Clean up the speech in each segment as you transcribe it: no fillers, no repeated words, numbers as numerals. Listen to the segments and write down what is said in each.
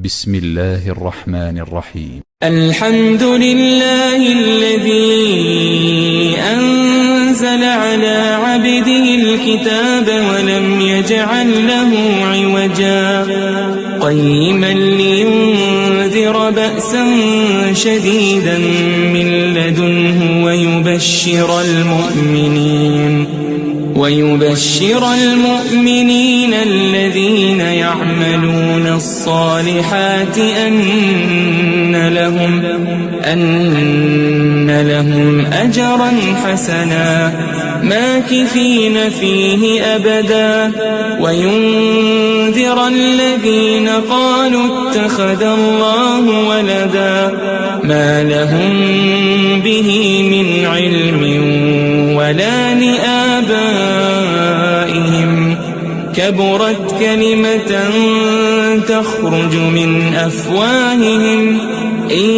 بسم الله الرحمن الرحيم. الحمد لله الذي أنزل على عبده الكتاب ولم يجعل له عوجا قيما لينذر بأسا شديدا من لدنه ويبشر المؤمنين الذين يعملون الصالحات أن لهم أجرا حسنا ماكثين فيه أبدا وينذر الذين قالوا اتخذ الله ولدا ما لهم به من علم ولا لآبائهم كبرت كلمة تخرج من أفواههم إن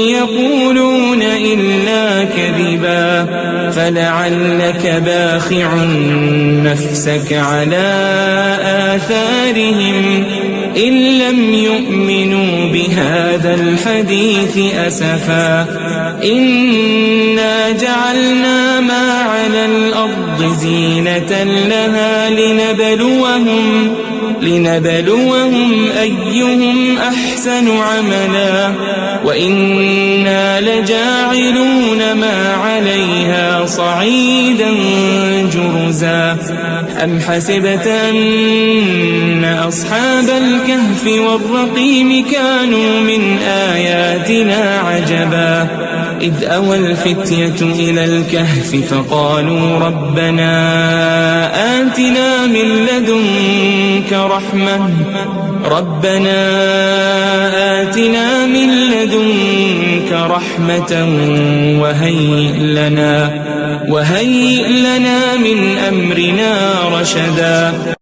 يقولون إلا كذبا فلعلك باخع نفسك على آثارهم إن لم يؤمنوا بهذا الحديث أسفا إنا جعلنا ما على الأرض زينة لها لنبلوهم أيهم أحسن عملا وإنا لجاعلون ما عليها صعيدا جرزا أم حسبت أن أصحاب الكهف والرقيم كانوا من آياتنا عجبا إذ أوى الفتية إلى الكهف فقالوا ربنا آتنا من لدنك رحمة وهيئ لنا من أمرنا رشدا.